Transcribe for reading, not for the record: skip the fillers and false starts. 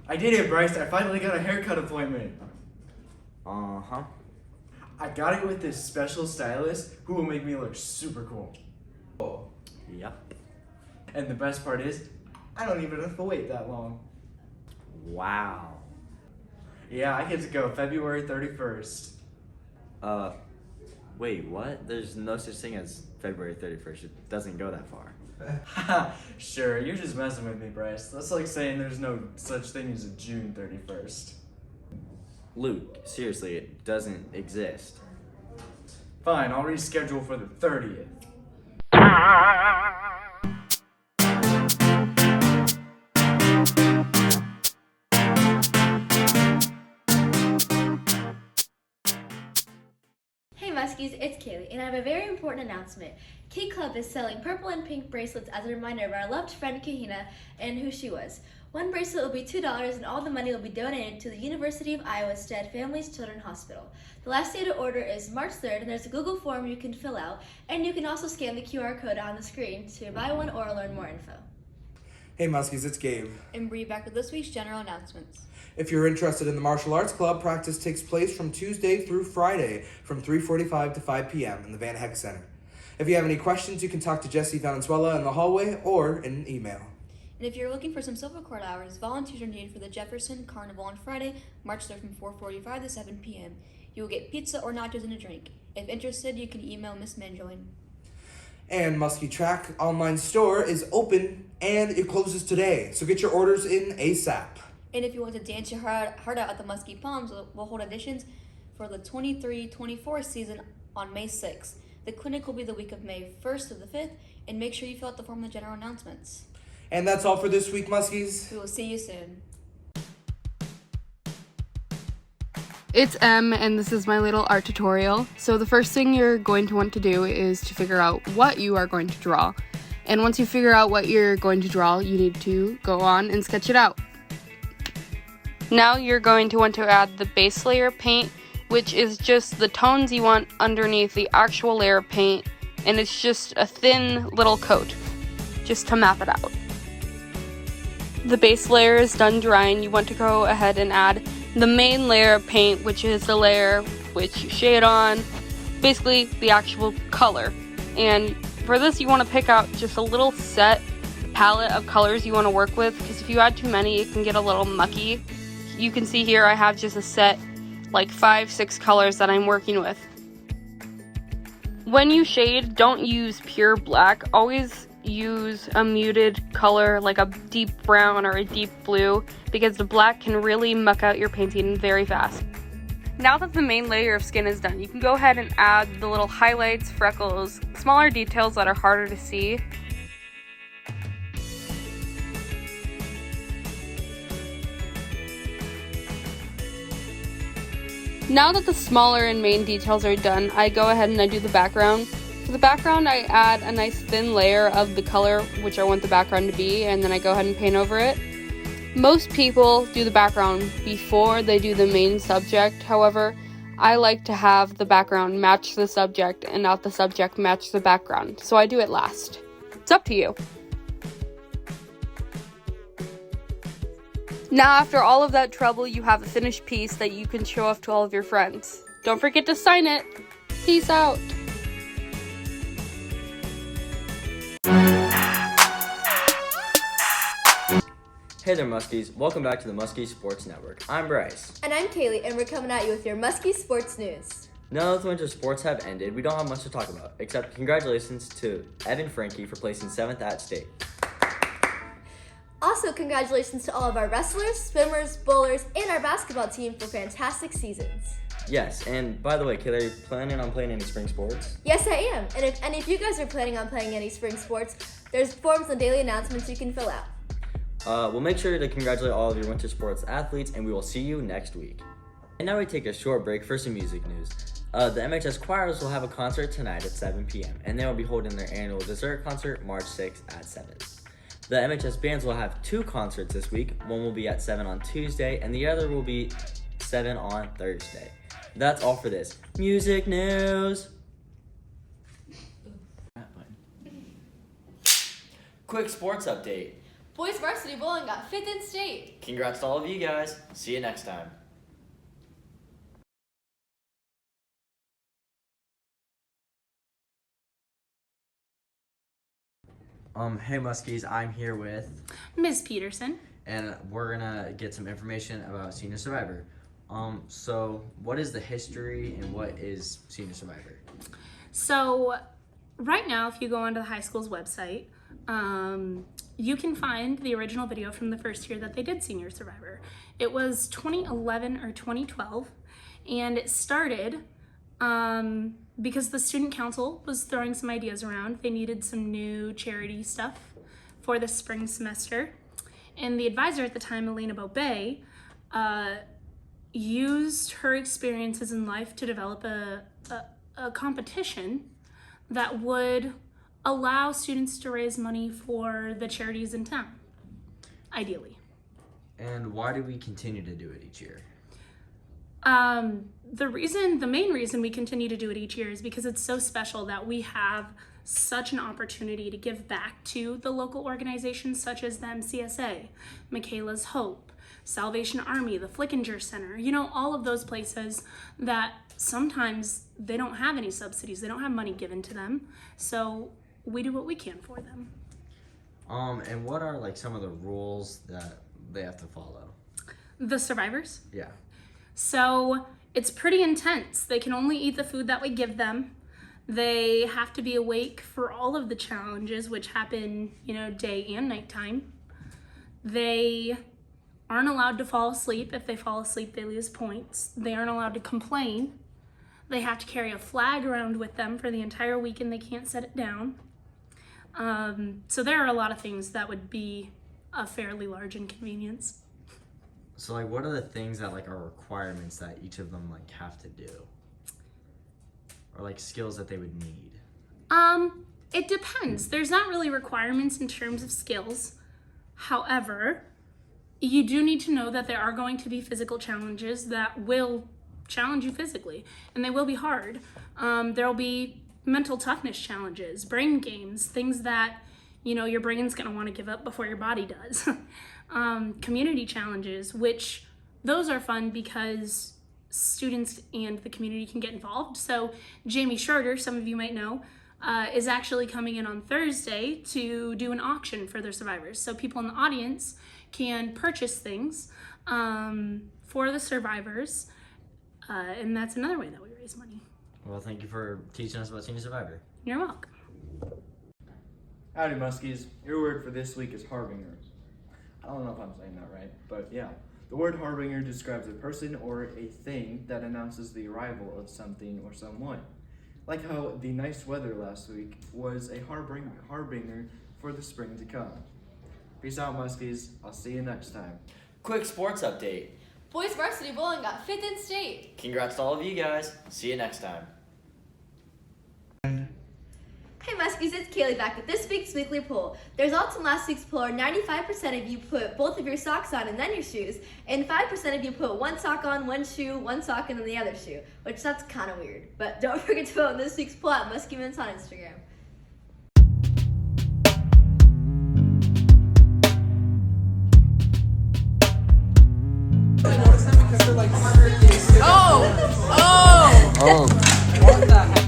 I did it, Bryce. I finally got a haircut appointment. Uh-huh. I got it with this special stylist who will make me look super cool. Yep. And the best part is, I don't even have to wait that long. Wow. Yeah, I get to go February 31st. Wait, what? There's no such thing as February 31st. It doesn't go that far. Sure, you're just messing with me, Bryce. That's like saying there's no such thing as a June 31st. Luke, seriously, it doesn't exist. Fine, I'll reschedule for the 30th. Hey Muskies, it's Kaylee, and I have a very important announcement. Key Club is selling purple and pink bracelets as a reminder of our loved friend Kahina and who she was. One bracelet will be $2 and all the money will be donated to the University of Iowa Stead Families Children's Hospital. The last day to order is March 3rd, and there's a Google form you can fill out, and you can also scan the QR code on the screen to buy one or learn more info. Hey Muskies, it's Gabe. And Bree back with this week's general announcements. If you're interested in the Martial Arts Club, practice takes place from Tuesday through Friday from 3:45 to 5 p.m. in the Van Heck Center. If you have any questions, you can talk to Jesse Valenzuela in the hallway or in an email. And if you're looking for some silver cord hours, volunteers are needed for the Jefferson Carnival on Friday, March 3rd from 4:45 to 7 p.m. You will get pizza or nachos and a drink. If interested, you can email Miss Manjoin. And Muskie Track online store is open and it closes today, so get your orders in ASAP. And if you want to dance your heart out at the Muskie Palms, we'll hold auditions for the 23-24 season on May 6th. The clinic will be the week of May 1st to the 5th, and make sure you fill out the form in the general announcements. And that's all for this week, Muskies. We will see you soon. It's Em, and this is my little art tutorial. So the first thing you're going to want to do is to figure out what you are going to draw. And once you figure out what you're going to draw, you need to go on and sketch it out. Now you're going to want to add the base layer paint, which is just the tones you want underneath the actual layer of paint, and it's just a thin little coat, just to map it out. The base layer is done drying. You want to go ahead and add the main layer of paint, which is the layer which you shade on, basically the actual color. And for this you want to pick out just a little set palette of colors you want to work with, because if you add too many it can get a little mucky. You can see here I have just a set like 5-6 colors that I'm working with. When you shade, don't use pure black. Always use a muted color like a deep brown or a deep blue, because the black can really muck out your painting very fast. Now that the main layer of skin is done, you can go ahead and add the little highlights, freckles, smaller details that are harder to see. Now that the smaller and main details are done, I go ahead and I do the background. For the background, I add a nice thin layer of the color which I want the background to be, and then I go ahead and paint over it. Most people do the background before they do the main subject. However, I like to have the background match the subject and not the subject match the background, so I do it last. It's up to you. Now, after all of that trouble, you have a finished piece that you can show off to all of your friends. Don't forget to sign it. Peace out. Hey there, Muskies. Welcome back to the Muskie Sports Network. I'm Bryce. And I'm Kaylee, and we're coming at you with your Muskie Sports News. Now that the winter sports have ended, we don't have much to talk about, except congratulations to Evan Frankie for placing 7th at state. Also, congratulations to all of our wrestlers, swimmers, bowlers, and our basketball team for fantastic seasons. Yes, and by the way, Kayla, are you planning on playing any spring sports? Yes, I am. And if any of you guys are planning on playing any spring sports, there's forms and daily announcements you can fill out. We'll make sure to congratulate all of your winter sports athletes, and we will see you next week. And now we take a short break for some music news. The MHS Choirs will have a concert tonight at 7 p.m., and they will be holding their annual dessert concert March 6th at 7. The MHS bands will have 2 concerts this week. One will be at 7 on Tuesday, and the other will be 7 on Thursday. That's all for this music news. Quick sports update. Boys varsity bowling got 5th in state. Congrats to all of you guys. See you next time. Hey Muskies, I'm here with, Ms. Peterson. and we're gonna get some information about Senior Survivor. So what is the history and what is Senior Survivor? So, right now, if you go onto the high school's website, you can find the original video from the first year that they did Senior Survivor. It was 2011 or 2012, and it started because the student council was throwing some ideas around. They needed some new charity stuff for the spring semester. And the advisor at the time, Elena Bobet, used her experiences in life to develop a competition that would allow students to raise money for the charities in town, ideally. And why do we continue to do it each year? The main reason we continue to do it each year is because it's so special that we have such an opportunity to give back to the local organizations such as the MCSA, Michaela's Hope, Salvation Army, the Flickinger Center, all of those places that sometimes they don't have any subsidies, they don't have money given to them, so we do what we can for them. And what are like some of the rules that they have to follow? The survivors? Yeah. So it's pretty intense. They can only eat the food that we give them. They have to be awake for all of the challenges, which happen, day and nighttime. They aren't allowed to fall asleep. If they fall asleep, they lose points. They aren't allowed to complain. They have to carry a flag around with them for the entire week and they can't set it down. So there are a lot of things that would be a fairly large inconvenience. So like what are the things that like are requirements that each of them like have to do? Or like skills that they would need? It depends. There's not really requirements in terms of skills. However, you do need to know that there are going to be physical challenges that will challenge you physically, and they will be hard. There will be mental toughness challenges, brain games, things that, your brain's gonna wanna give up before your body does. Community challenges, which those are fun because students and the community can get involved. So Jamie Schroeder, some of you might know, is actually coming in on Thursday to do an auction for their survivors. So people in the audience can purchase things for the survivors, and that's another way that we raise money. Well, thank you for teaching us about Senior Survivor. You're welcome. Howdy, Muskies. Your word for this week is harbinger. I don't know if I'm saying that right, but yeah. The word harbinger describes a person or a thing that announces the arrival of something or someone. Like how the nice weather last week was a harbinger for the spring to come. Peace out, Muskies. I'll see you next time. Quick sports update. Boys varsity bowling got 5th in state. Congrats to all of you guys. See you next time. Hey Muskies, it's Kaylee back with this week's weekly poll. The results from last week's poll are 95% of you put both of your socks on and then your shoes, and 5% of you put one sock on, one shoe, one sock, and then the other shoe, which that's kind of weird. But don't forget to vote in this week's poll at Muskie Mints on Instagram. Oh!